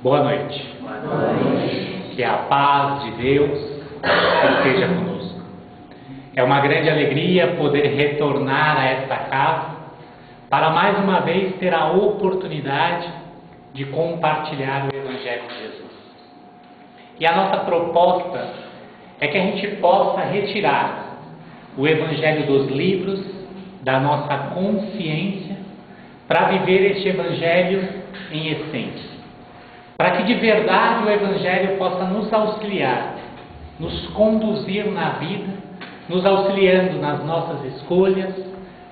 Boa noite. Boa noite. Que a paz de Deus esteja conosco. É uma grande alegria poder retornar a esta casa para mais uma vez ter a oportunidade de compartilhar o Evangelho de Jesus. E a nossa proposta é que a gente possa retirar o Evangelho dos livros da nossa consciência para viver este Evangelho em essência. Para que de verdade o Evangelho possa nos auxiliar, nos conduzir na vida, nos auxiliando nas nossas escolhas,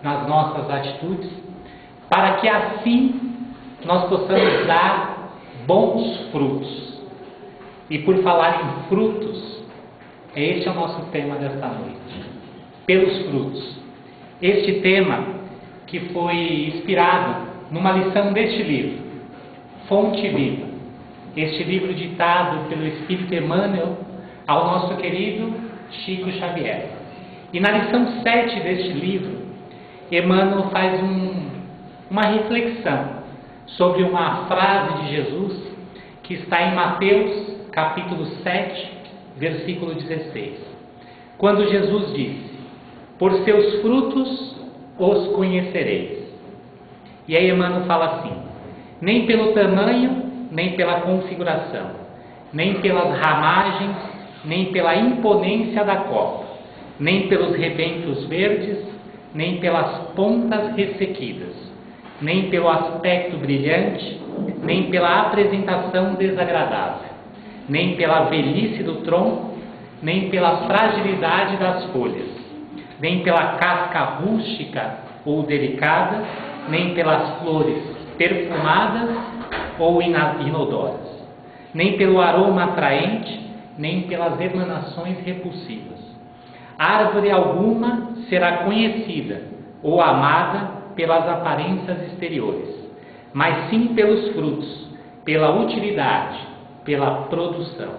nas nossas atitudes, para que assim nós possamos dar bons frutos. E por falar em frutos, este é o nosso tema desta noite. Pelos frutos. Este tema que foi inspirado numa lição deste livro, Fonte Viva. Este livro ditado pelo Espírito Emmanuel ao nosso querido Chico Xavier. E na lição 7 deste livro, Emmanuel faz uma reflexão sobre uma frase de Jesus que está em Mateus capítulo 7, versículo 16. Quando Jesus disse: por seus frutos os conhecereis. E aí Emmanuel fala assim: nem pelo tamanho, nem pela configuração, nem pelas ramagens, nem pela imponência da copa, nem pelos rebentos verdes, nem pelas pontas ressequidas, nem pelo aspecto brilhante, nem pela apresentação desagradável, nem pela velhice do tronco, nem pela fragilidade das folhas, nem pela casca rústica ou delicada, nem pelas flores perfumadas ou inodoras, nem pelo aroma atraente, nem pelas emanações repulsivas. Árvore alguma será conhecida ou amada pelas aparências exteriores, mas sim pelos frutos, pela utilidade, pela produção.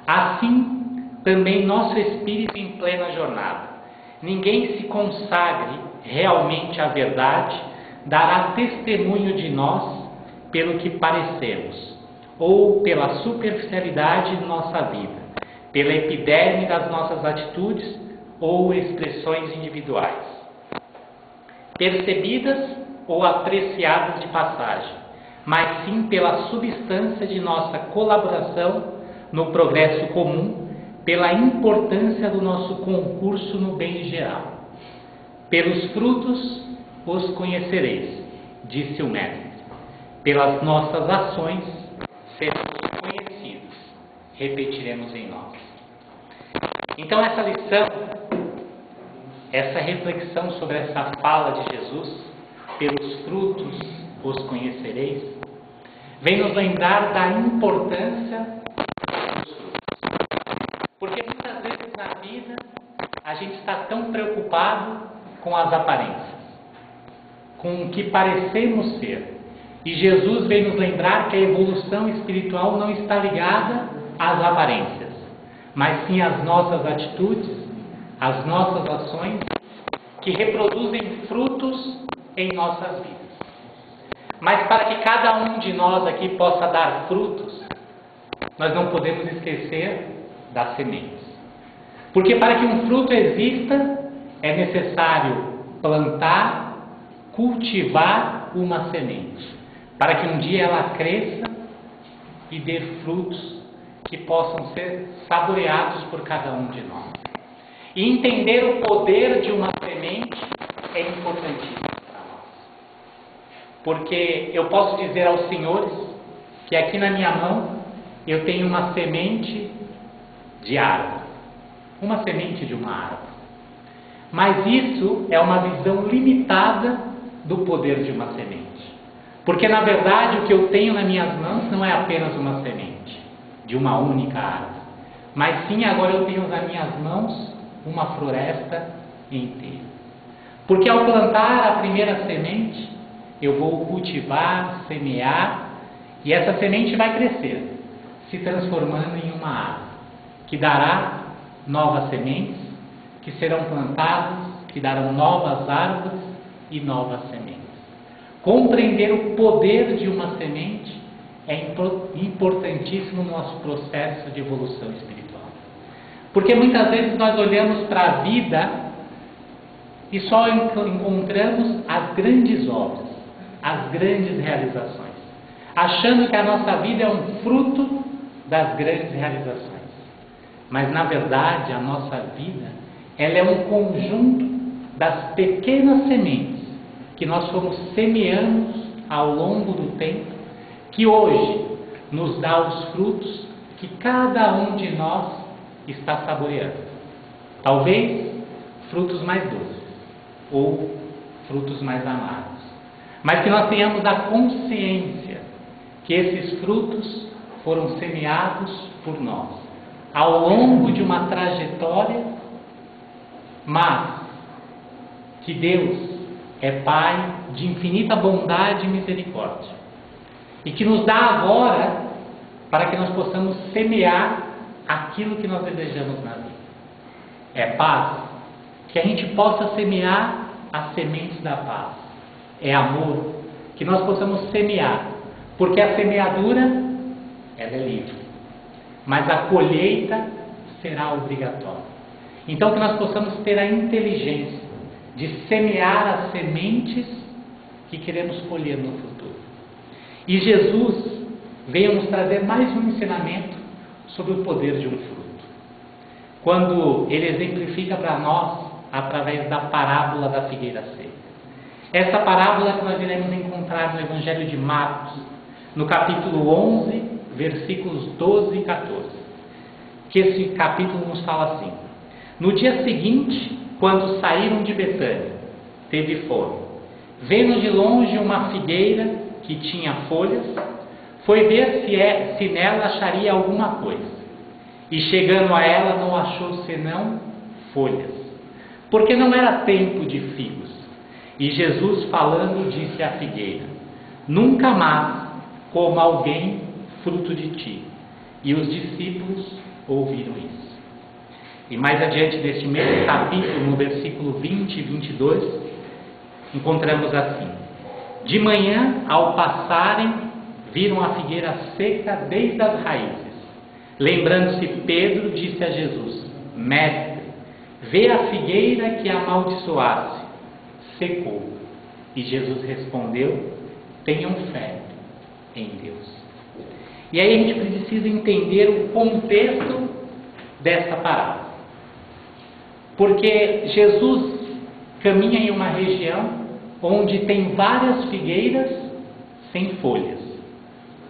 Assim, também nosso espírito em plena jornada. Ninguém se consagre realmente à verdade, dará testemunho de nós pelo que parecemos, ou pela superficialidade de nossa vida, pela epiderme das nossas atitudes ou expressões individuais, percebidas ou apreciadas de passagem, mas sim pela substância de nossa colaboração no progresso comum, pela importância do nosso concurso no bem geral. Pelos frutos os conhecereis, disse o Mestre. Pelas nossas ações seremos conhecidos, repetiremos em nós. Então essa lição, essa reflexão sobre essa fala de Jesus, pelos frutos os conhecereis, vem nos lembrar da importância dos frutos. Porque muitas vezes na vida a gente está tão preocupado com as aparências, com o que parecemos ser. E Jesus vem nos lembrar que a evolução espiritual não está ligada às aparências, mas sim às nossas atitudes, às nossas ações, que reproduzem frutos em nossas vidas. Mas para que cada um de nós aqui possa dar frutos, nós não podemos esquecer das sementes. Porque para que um fruto exista, é necessário plantar, cultivar uma semente, para que um dia ela cresça e dê frutos que possam ser saboreados por cada um de nós. E entender o poder de uma semente é importantíssimo para nós. Porque eu posso dizer aos senhores que aqui na minha mão eu tenho uma semente de árvore, uma semente de uma árvore. Mas isso é uma visão limitada do poder de uma semente. Porque na verdade o que eu tenho nas minhas mãos não é apenas uma semente de uma única árvore, mas sim agora eu tenho nas minhas mãos uma floresta inteira. Porque ao plantar a primeira semente, eu vou cultivar, semear, e essa semente vai crescer, se transformando em uma árvore, que dará novas sementes, que serão plantadas, que darão novas árvores e novas sementes. Compreender o poder de uma semente é importantíssimo no nosso processo de evolução espiritual. Porque muitas vezes nós olhamos para a vida e só encontramos as grandes obras, as grandes realizações, achando que a nossa vida é um fruto das grandes realizações. Mas na verdade a nossa vida, ela é um conjunto das pequenas sementes que nós fomos semeando ao longo do tempo, que hoje nos dá os frutos que cada um de nós está saboreando. Talvez frutos mais doces ou frutos mais amargos, mas que nós tenhamos a consciência que esses frutos foram semeados por nós ao longo de uma trajetória, mas que Deus é Pai de infinita bondade e misericórdia, e que nos dá agora para que nós possamos semear aquilo que nós desejamos na vida. É paz, que a gente possa semear as sementes da paz. É amor, que nós possamos semear, porque a semeadura, ela é livre, mas a colheita será obrigatória. Então que nós possamos ter a inteligência de semear as sementes que queremos colher no futuro. E Jesus veio nos trazer mais um ensinamento sobre o poder de um fruto, quando ele exemplifica para nós através da parábola da figueira seca. Essa parábola que nós iremos encontrar no Evangelho de Marcos, no capítulo 11, versículos 12 e 14, que esse capítulo nos fala assim: no dia seguinte, quando saíram de Betânia, teve fome. Vendo de longe uma figueira que tinha folhas, foi ver se nela acharia alguma coisa. E chegando a ela, não achou senão folhas, porque não era tempo de figos. E Jesus, falando, disse à figueira: nunca mais coma alguém fruto de ti. E os discípulos ouviram isso. E mais adiante deste mesmo capítulo, no versículo 20 e 22, encontramos assim: de manhã, ao passarem, viram a figueira seca desde as raízes. Lembrando-se, Pedro disse a Jesus: Mestre, vê a figueira que amaldiçoasse, secou. E Jesus respondeu: tenham fé em Deus. E aí a gente precisa entender o contexto dessa parábola, porque Jesus caminha em uma região onde tem várias figueiras sem folhas,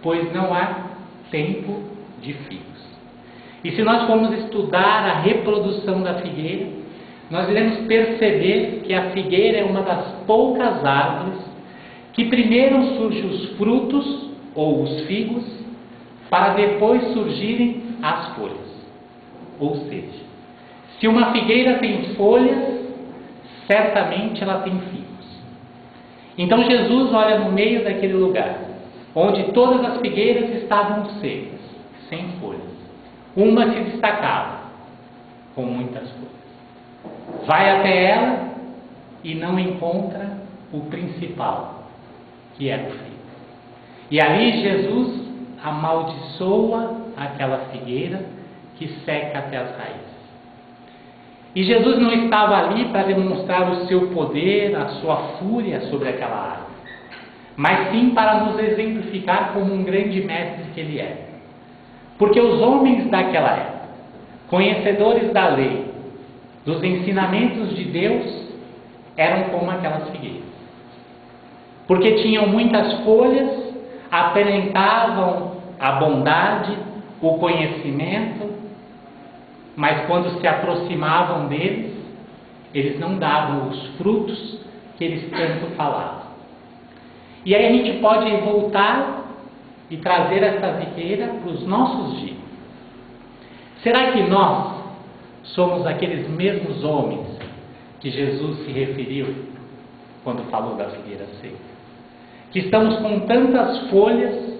pois não há tempo de figos. E se nós formos estudar a reprodução da figueira, nós iremos perceber que a figueira é uma das poucas árvores que primeiro surgem os frutos ou os figos, para depois surgirem as folhas. Ou seja, se uma figueira tem folhas, certamente ela tem figos. Então Jesus olha no meio daquele lugar, onde todas as figueiras estavam secas, sem folhas. Uma se destacava, com muitas folhas. Vai até ela e não encontra o principal, que era o figo. E ali Jesus amaldiçoa aquela figueira que seca até as raízes. E Jesus não estava ali para demonstrar o seu poder, a sua fúria sobre aquela árvore, mas sim para nos exemplificar como um grande mestre que ele é. Porque os homens daquela época, conhecedores da lei, dos ensinamentos de Deus, eram como aquelas figueiras. Porque tinham muitas folhas, aparentavam a bondade, o conhecimento, mas quando se aproximavam deles, eles não davam os frutos que eles tanto falavam. E aí a gente pode voltar e trazer essa figueira para os nossos dias. Será que nós somos aqueles mesmos homens que Jesus se referiu quando falou da figueira seca? Que estamos com tantas folhas,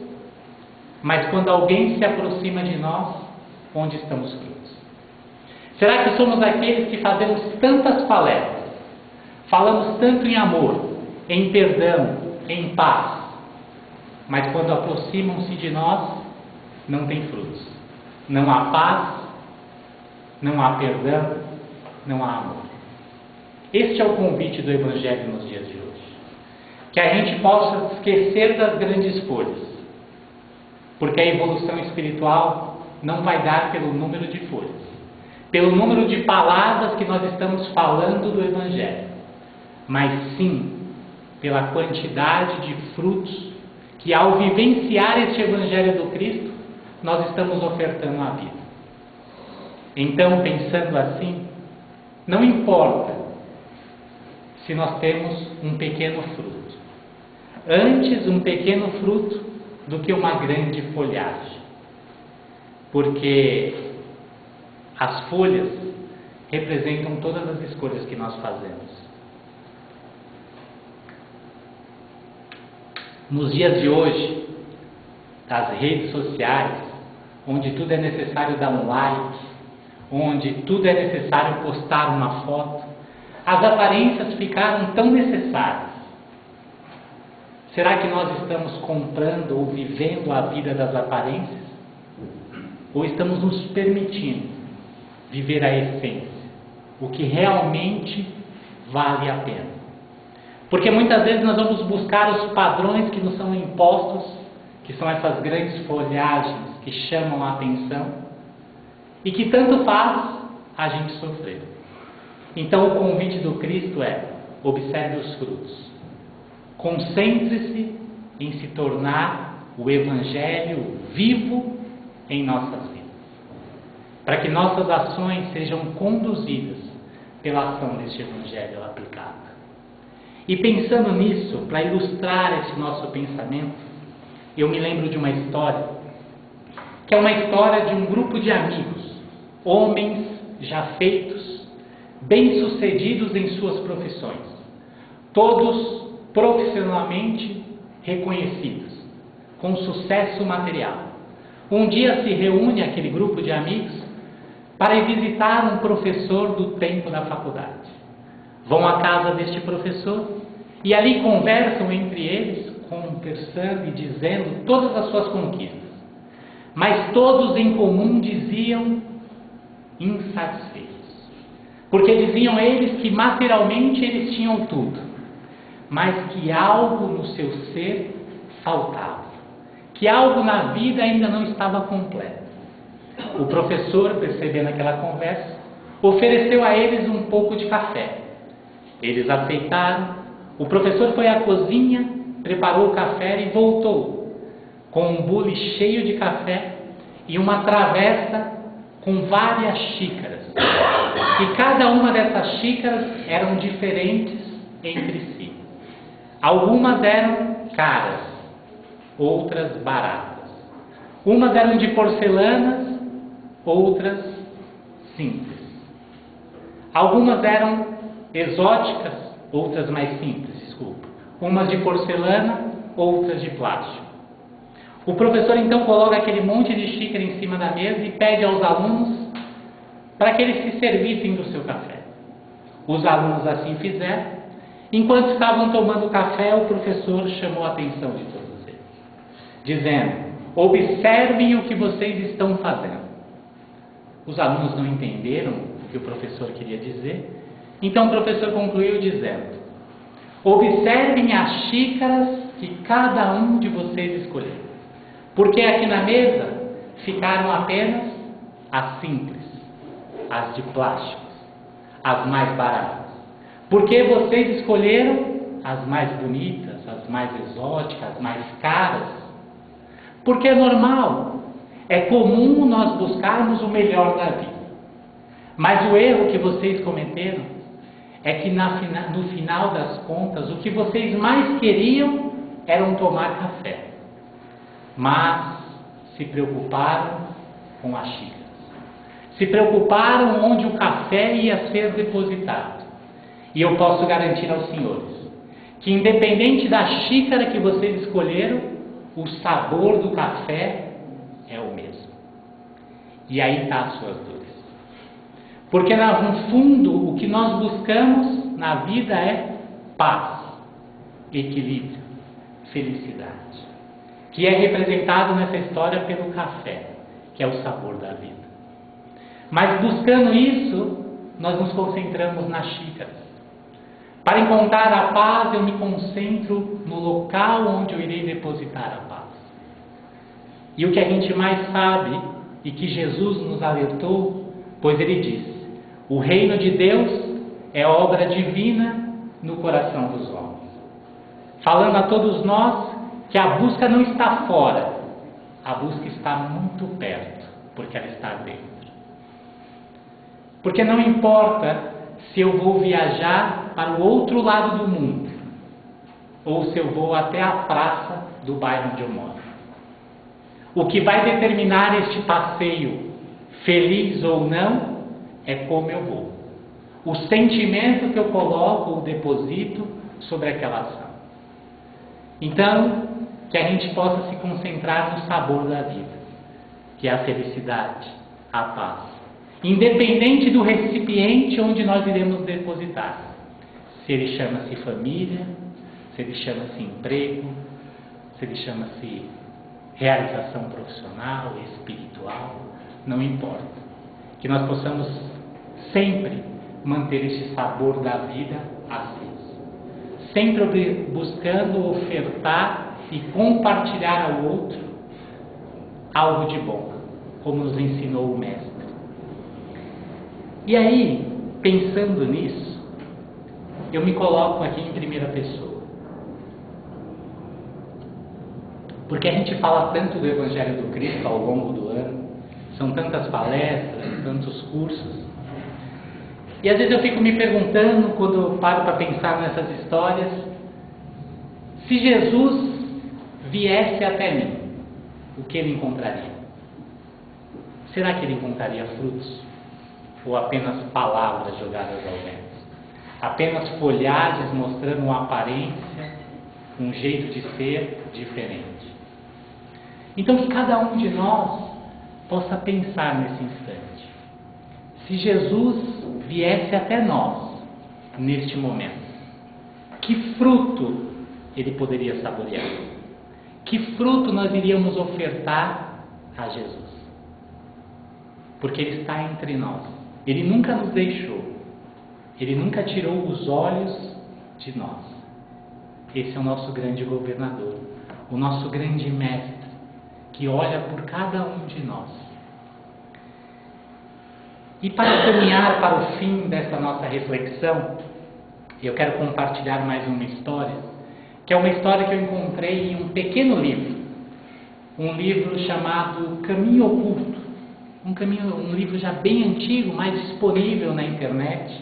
mas quando alguém se aproxima de nós, onde estão os frutos? Será que somos aqueles que fazemos tantas palestras, falamos tanto em amor, em perdão, em paz, mas quando aproximam-se de nós, não tem frutos. Não há paz, não há perdão, não há amor. Este é o convite do Evangelho nos dias de hoje. Que a gente possa esquecer das grandes folhas, porque a evolução espiritual não vai dar pelo número de folhas, pelo número de palavras que nós estamos falando do Evangelho, mas sim pela quantidade de frutos que, ao vivenciar este Evangelho do Cristo, nós estamos ofertando à vida. Então, pensando assim, não importa se nós temos um pequeno fruto. Antes um pequeno fruto do que uma grande folhagem. Porque as folhas representam todas as escolhas que nós fazemos. Nos dias de hoje, das redes sociais, onde tudo é necessário dar um like, onde tudo é necessário postar uma foto, as aparências ficaram tão necessárias. Será que nós estamos comprando ou vivendo a vida das aparências? Ou estamos nos permitindo viver a essência, o que realmente vale a pena? Porque muitas vezes nós vamos buscar os padrões que nos são impostos, que são essas grandes folhagens que chamam a atenção e que tanto faz a gente sofrer. Então o convite do Cristo é: observe os frutos. Concentre-se em se tornar o Evangelho vivo em nossas vidas, para que nossas ações sejam conduzidas pela ação deste Evangelho aplicado. E pensando nisso, para ilustrar esse nosso pensamento, eu me lembro de uma história, que é uma história de um grupo de amigos, homens já feitos, bem-sucedidos em suas profissões, todos profissionalmente reconhecidos, com sucesso material. Um dia se reúne aquele grupo de amigos para ir visitar um professor do tempo da faculdade. Vão à casa deste professor e ali conversam entre eles, conversando e dizendo todas as suas conquistas. Mas todos em comum diziam insatisfeitos, porque diziam eles que materialmente eles tinham tudo, mas que algo no seu ser faltava, que algo na vida ainda não estava completo. O professor, percebendo aquela conversa, ofereceu a eles um pouco de café. Eles aceitaram. O professor foi à cozinha, preparou o café e voltou com um bule cheio de café e uma travessa com várias xícaras. E cada uma dessas xícaras eram diferentes entre si. Algumas eram caras, outras baratas. Umas eram de porcelanas, outras simples. Algumas eram exóticas, outras mais simples, desculpa. Umas de porcelana, outras de plástico. O professor então coloca aquele monte de xícara em cima da mesa e pede aos alunos para que eles se servissem do seu café. Os alunos assim fizeram. Enquanto estavam tomando café, o professor chamou a atenção de todos eles, dizendo: observem o que vocês estão fazendo. Os alunos não entenderam o que o professor queria dizer, então o professor concluiu dizendo: observem as xícaras que cada um de vocês escolheu, porque aqui na mesa ficaram apenas as simples, as de plástico, as mais baratas. Porque vocês escolheram as mais bonitas, as mais exóticas, as mais caras? Porque é normal, é comum nós buscarmos o melhor da vida. Mas o erro que vocês cometeram é que no final das contas, o que vocês mais queriam era tomar café. Mas se preocuparam com as xícaras. Se preocuparam onde o café ia ser depositado. E eu posso garantir aos senhores que, independente da xícara que vocês escolheram, o sabor do café é o mesmo. E aí está as suas dores. Porque, no fundo, o que nós buscamos na vida é paz, equilíbrio, felicidade. que é representado nessa história pelo café, que é o sabor da vida. Mas buscando isso, nós nos concentramos nas xícaras. Para encontrar a paz, eu me concentro no local onde eu irei depositar a paz. E o que a gente mais sabe, e que Jesus nos alertou, pois ele diz: o reino de Deus é obra divina no coração dos homens. Falando a todos nós que a busca não está fora, a busca está muito perto, porque ela está dentro. Porque não importa se eu vou viajar para o outro lado do mundo, ou se eu vou até a praça do bairro onde eu moro. O que vai determinar este passeio, feliz ou não, é como eu vou. O sentimento que eu coloco ou deposito sobre aquela ação. Então, que a gente possa se concentrar no sabor da vida, que é a felicidade, a paz. Independente do recipiente onde nós iremos depositar. Se ele chama-se família, se ele chama-se emprego, se ele chama-se realização profissional, espiritual, não importa. Que nós possamos sempre manter esse sabor da vida aceso. Sempre buscando ofertar e compartilhar ao outro algo de bom, como nos ensinou o Mestre. E aí, pensando nisso, eu me coloco aqui em primeira pessoa. Porque a gente fala tanto do Evangelho do Cristo ao longo do ano, são tantas palestras, tantos cursos, e às vezes eu fico me perguntando, quando eu paro para pensar nessas histórias, se Jesus viesse até mim, o que ele encontraria? Será que ele encontraria frutos? Ou apenas palavras jogadas ao vento? Apenas folhagens mostrando uma aparência, um jeito de ser diferente? Então que cada um de nós possa pensar nesse instante. Se Jesus viesse até nós, neste momento, que fruto ele poderia saborear? Que fruto nós iríamos ofertar a Jesus? Porque ele está entre nós. Ele nunca nos deixou. Ele nunca tirou os olhos de nós. Esse é o nosso grande governador, o nosso grande mestre, que olha por cada um de nós. E para caminhar para o fim dessa nossa reflexão, eu quero compartilhar mais uma história, que é uma história que eu encontrei em um pequeno livro. Um livro chamado Caminho Oculto. Um livro já bem antigo, mas disponível na internet.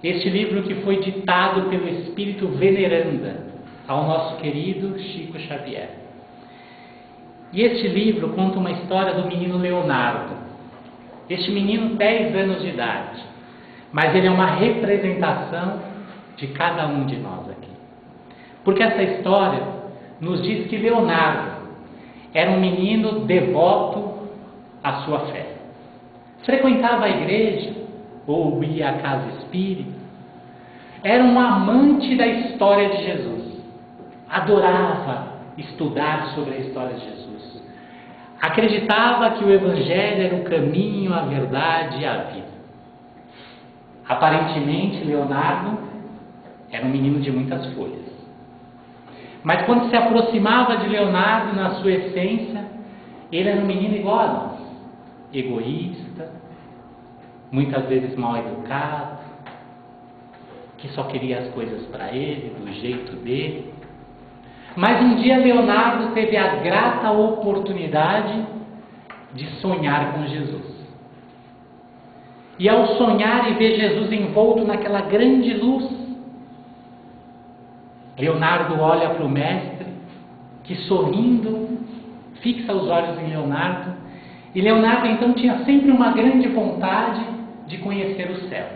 Este livro que foi ditado pelo Espírito Veneranda ao nosso querido Chico Xavier. E este livro conta uma história do menino Leonardo. Este menino, 10 anos de idade, mas ele é uma representação de cada um de nós aqui. Porque essa história nos diz que Leonardo era um menino devoto à sua fé. Frequentava a igreja ou ia à casa espírita. Era um amante da história de Jesus. Adorava estudar sobre a história de Jesus. Acreditava que o Evangelho era o caminho, a verdade e a vida. Aparentemente, Leonardo era um menino de muitas folhas. Mas quando se aproximava de Leonardo, na sua essência, ele era um menino igual a nós. Egoísta, muitas vezes mal educado, que só queria as coisas para ele, do jeito dele. Mas um dia Leonardo teve a grata oportunidade de sonhar com Jesus. E ao sonhar e ver Jesus envolto naquela grande luz, Leonardo olha para o mestre, que sorrindo, fixa os olhos em Leonardo, e Leonardo então tinha sempre uma grande vontade de conhecer o céu,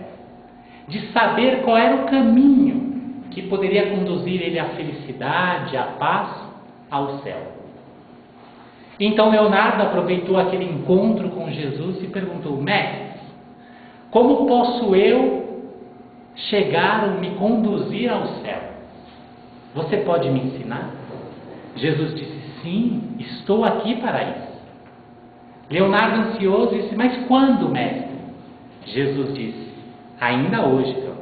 de saber qual era o caminho que poderia conduzir ele à felicidade, à paz, ao céu. Então Leonardo aproveitou aquele encontro com Jesus e perguntou: mestre, como posso eu chegar ou me conduzir ao céu? Você pode me ensinar? Jesus disse: sim, estou aqui para isso. Leonardo, ansioso, disse: mas quando, mestre? Jesus disse: ainda hoje, Leonardo.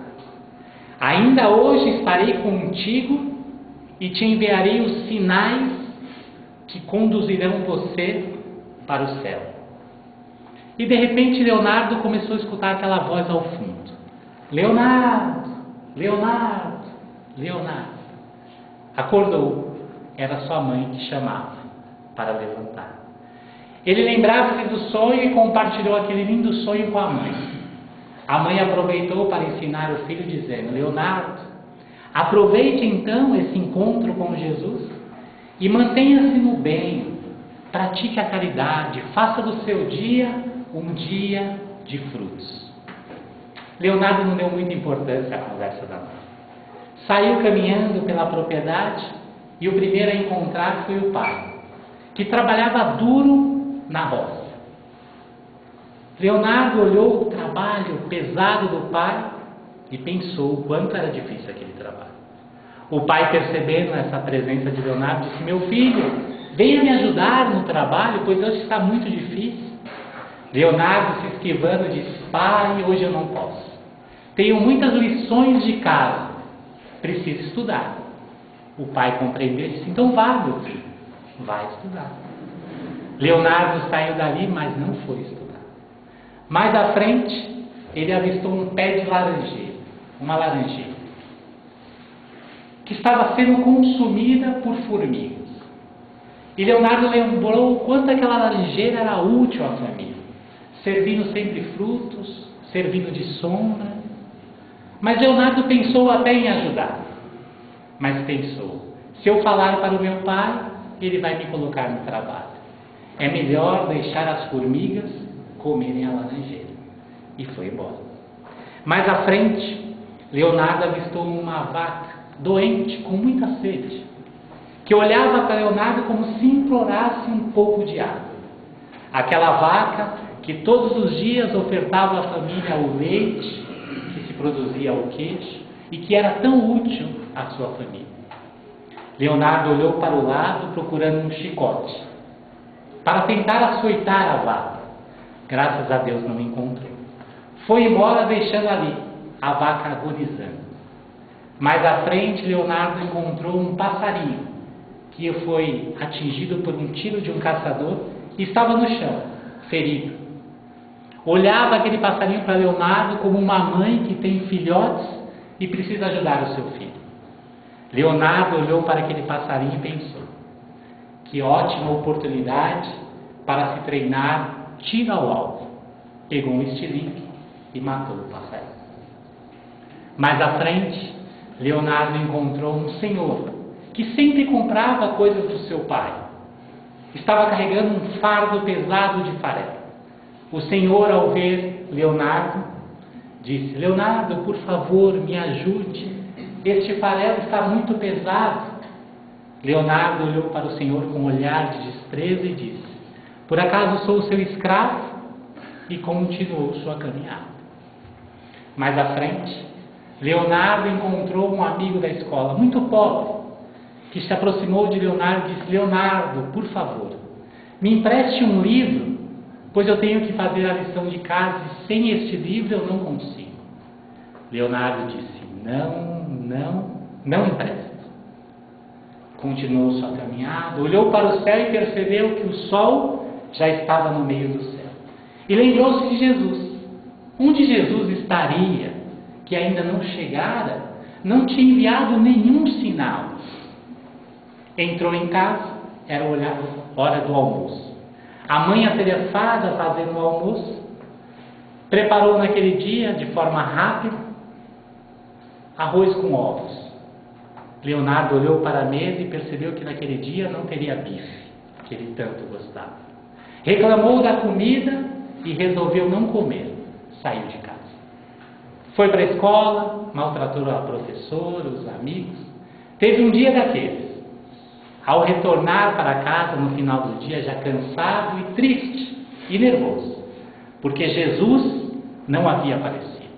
Ainda hoje estarei contigo e te enviarei os sinais que conduzirão você para o céu. E de repente Leonardo começou a escutar aquela voz ao fundo: Leonardo, Leonardo, Leonardo. Acordou. Era sua mãe que chamava para levantar. Ele lembrava-se do sonho e compartilhou aquele lindo sonho com a mãe. A mãe aproveitou para ensinar o filho, dizendo: Leonardo, aproveite então esse encontro com Jesus e mantenha-se no bem, pratique a caridade, faça do seu dia um dia de frutos. Leonardo não deu muita importância à conversa da mãe. Saiu caminhando pela propriedade e o primeiro a encontrar foi o pai, que trabalhava duro na roça. Leonardo olhou o trabalho pesado do pai e pensou o quanto era difícil aquele trabalho. O pai, percebendo essa presença de Leonardo, disse: meu filho, venha me ajudar no trabalho, pois hoje está muito difícil. Leonardo, se esquivando, disse: pai, hoje eu não posso. Tenho muitas lições de casa, preciso estudar. O pai compreendeu e disse: então vá, meu filho, vai estudar. Leonardo saiu dali, mas não foi estudar. Mais à frente, ele avistou um pé de laranjeira, uma laranjeira, que estava sendo consumida por formigas. E Leonardo lembrou o quanto aquela laranjeira era útil à família, servindo sempre frutos, servindo de sombra. Mas Leonardo pensou até em ajudar. Mas pensou: se eu falar para o meu pai, ele vai me colocar no trabalho. É melhor deixar as formigas comerem a laranjeira. E foi embora. Mais à frente, Leonardo avistou uma vaca doente, com muita sede, que olhava para Leonardo como se implorasse um pouco de água. Aquela vaca que todos os dias ofertava à família o leite, que se produzia o queijo, e que era tão útil à sua família. Leonardo olhou para o lado procurando um chicote, para tentar açoitar a vaca. Graças a Deus não encontrou. Foi embora, deixando ali a vaca agonizando. Mais à frente, Leonardo encontrou um passarinho que foi atingido por um tiro de um caçador e estava no chão, ferido. Olhava aquele passarinho para Leonardo como uma mãe que tem filhotes e precisa ajudar o seu filho. Leonardo olhou para aquele passarinho e pensou: que ótima oportunidade para se treinar tiro ao alvo. Pegou um estilingue e matou o passarinho. Mais à frente, Leonardo encontrou um senhor que sempre comprava coisas do seu pai. Estava carregando um fardo pesado de farelo. O senhor, ao ver Leonardo, disse: Leonardo, por favor, me ajude. Este farelo está muito pesado. Leonardo olhou para o senhor com um olhar de desprezo e disse: por acaso sou seu escravo? E continuou sua caminhada. Mais à frente, Leonardo encontrou um amigo da escola, muito pobre, que se aproximou de Leonardo e disse: Leonardo, por favor, me empreste um livro, pois eu tenho que fazer a lição de casa e sem este livro eu não consigo. Leonardo disse: não empresto. Continuou sua caminhada, olhou para o céu e percebeu que o sol já estava no meio do céu. E lembrou-se de Jesus. Onde Jesus estaria, que ainda não chegara, não tinha enviado nenhum sinal. Entrou em casa, era hora do almoço. A mãe atarefada fazendo o almoço, preparou naquele dia, de forma rápida, arroz com ovos. Leonardo olhou para a mesa e percebeu que naquele dia não teria bife, que ele tanto gostava. Reclamou da comida e resolveu não comer. Saiu de casa. Foi para a escola, maltratou a professora, os amigos. Teve um dia daqueles. Ao retornar para casa no final do dia, já cansado e triste e nervoso, porque Jesus não havia aparecido.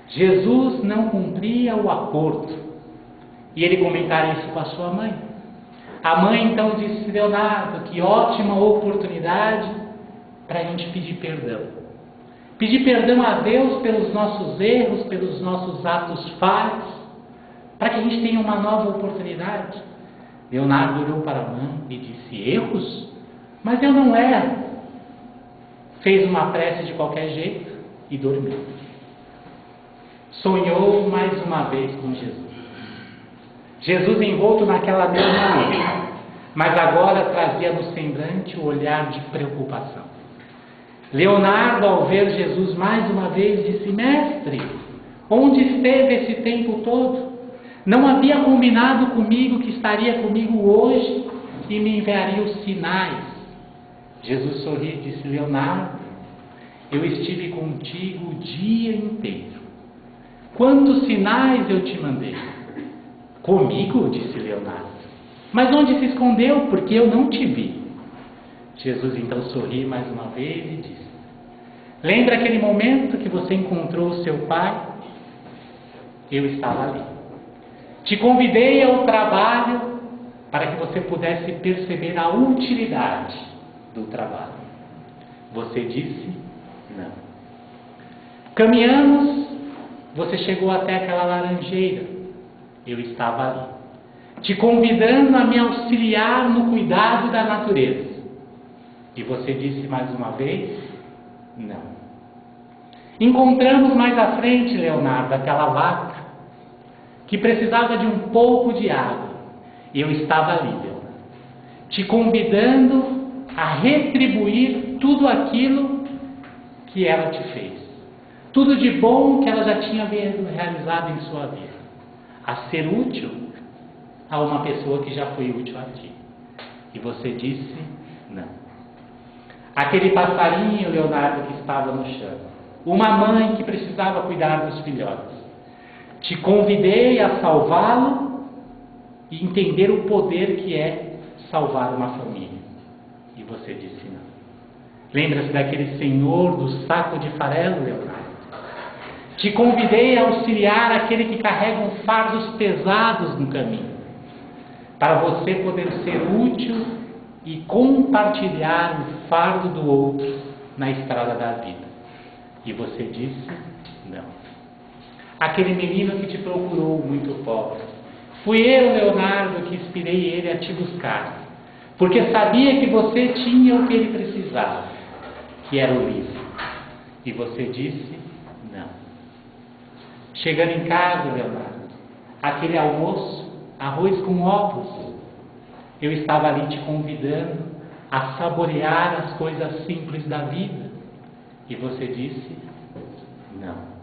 Jesus não cumpria o acordo. E ele comentara isso com a sua mãe. A mãe então disse: Leonardo, que ótima oportunidade para a gente pedir perdão. Pedir perdão a Deus pelos nossos erros, pelos nossos atos falhos, para que a gente tenha uma nova oportunidade. Leonardo olhou para a mãe e disse: erros? Mas eu não erro. Fez uma prece de qualquer jeito e dormiu. Sonhou mais uma vez com Jesus. Jesus envolto naquela mesma luz, mas agora trazia no semblante o olhar de preocupação. Leonardo, ao ver Jesus mais uma vez, disse: mestre, onde esteve esse tempo todo? Não havia combinado comigo que estaria comigo hoje e me enviaria os sinais? Jesus sorriu e disse: Leonardo, eu estive contigo o dia inteiro. Quantos sinais eu te mandei? Comigo? Disse Leonardo. Mas onde se escondeu? Porque eu não te vi. Jesus então sorriu mais uma vez e disse: lembra aquele momento que você encontrou o seu pai? Eu estava ali. Te convidei ao trabalho para que você pudesse perceber a utilidade do trabalho. Você disse não. Caminhamos, você chegou até aquela laranjeira. Eu estava ali, te convidando a me auxiliar no cuidado da natureza. E você disse mais uma vez não. Encontramos mais à frente, Leonardo, aquela vaca que precisava de um pouco de água. E eu estava ali, Leonardo, te convidando a retribuir tudo aquilo que ela te fez. Tudo de bom que ela já tinha realizado em sua vida. A ser útil a uma pessoa que já foi útil a ti. E você disse não. Aquele passarinho, Leonardo, que estava no chão. Uma mãe que precisava cuidar dos filhotes. Te convidei a salvá-lo e entender o poder que é salvar uma família. E você disse não. Lembra-se daquele senhor do saco de farelo, Leonardo? Te convidei a auxiliar aquele que carrega fardos pesados no caminho, para você poder ser útil e compartilhar o fardo do outro na estrada da vida. E você disse não. Aquele menino que te procurou muito pobre, fui eu, Leonardo, que inspirei ele a te buscar, porque sabia que você tinha o que ele precisava, que era o livro. E você disse não. Chegando em casa, Leonardo, aquele almoço, arroz com ovos, eu estava ali te convidando a saborear as coisas simples da vida. E você disse não.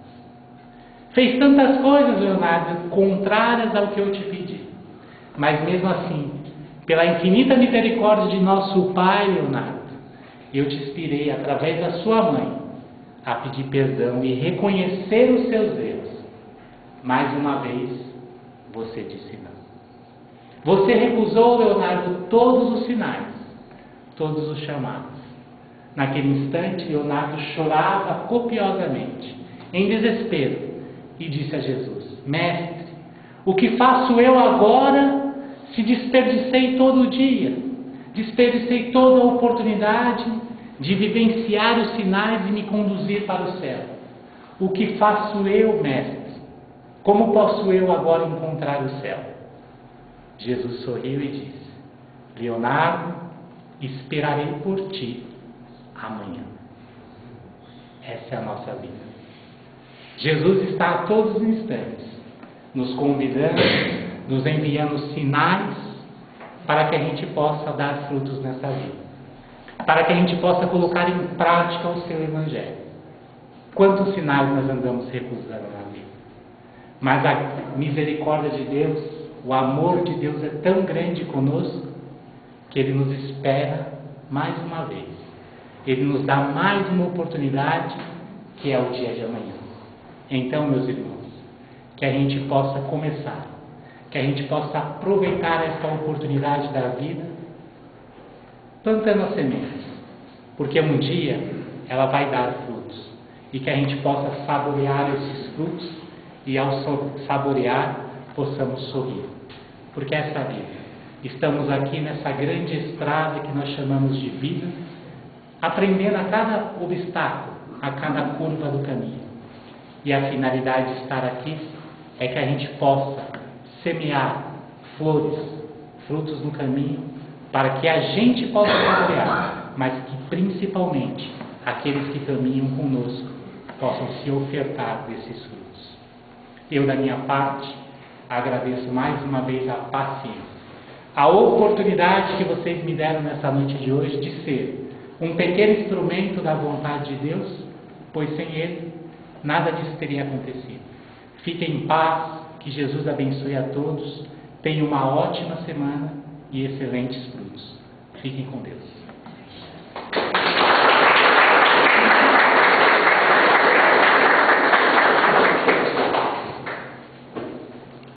Fez tantas coisas, Leonardo, contrárias ao que eu te pedi. Mas mesmo assim, pela infinita misericórdia de nosso Pai, Leonardo, eu te inspirei, através da sua mãe, a pedir perdão e reconhecer os seus erros. Mais uma vez, você disse não. Você recusou, Leonardo, todos os sinais, todos os chamados. Naquele instante, Leonardo chorava copiosamente, em desespero, e disse a Jesus: mestre, o que faço eu agora se desperdicei todo o dia, desperdicei toda a oportunidade de vivenciar os sinais e me conduzir para o céu? O que faço eu, mestre? Como posso eu agora encontrar o céu? Jesus sorriu e disse: Leonardo, esperarei por ti amanhã. Essa é a nossa vida. Jesus está a todos os instantes nos convidando, nos enviando sinais para que a gente possa dar frutos nessa vida, para que a gente possa colocar em prática o seu Evangelho. Quantos sinais nós andamos recusando na vida? Mas a misericórdia de Deus, o amor de Deus é tão grande conosco que Ele nos espera mais uma vez. Ele nos dá mais uma oportunidade, que é o dia de amanhã. Então, meus irmãos, que a gente possa começar, que a gente possa aproveitar essa oportunidade da vida, plantando as sementes, porque um dia ela vai dar frutos, e que a gente possa saborear esses frutos, e ao saborear, possamos sorrir, porque essa vida Estamos aqui nessa grande estrada que nós chamamos de vida, aprendendo a cada obstáculo, a cada curva do caminho. E a finalidade de estar aqui é que a gente possa semear flores, frutos no caminho, para que a gente possa trabalhar, mas que principalmente aqueles que caminham conosco possam se ofertar desses frutos. Eu, da minha parte, agradeço mais uma vez a paciência, a oportunidade que vocês me deram nessa noite de hoje de ser um pequeno instrumento da vontade de Deus, pois sem Ele nada disso teria acontecido. Fiquem em paz, que Jesus abençoe a todos, tenham uma ótima semana e excelentes frutos. Fiquem com Deus.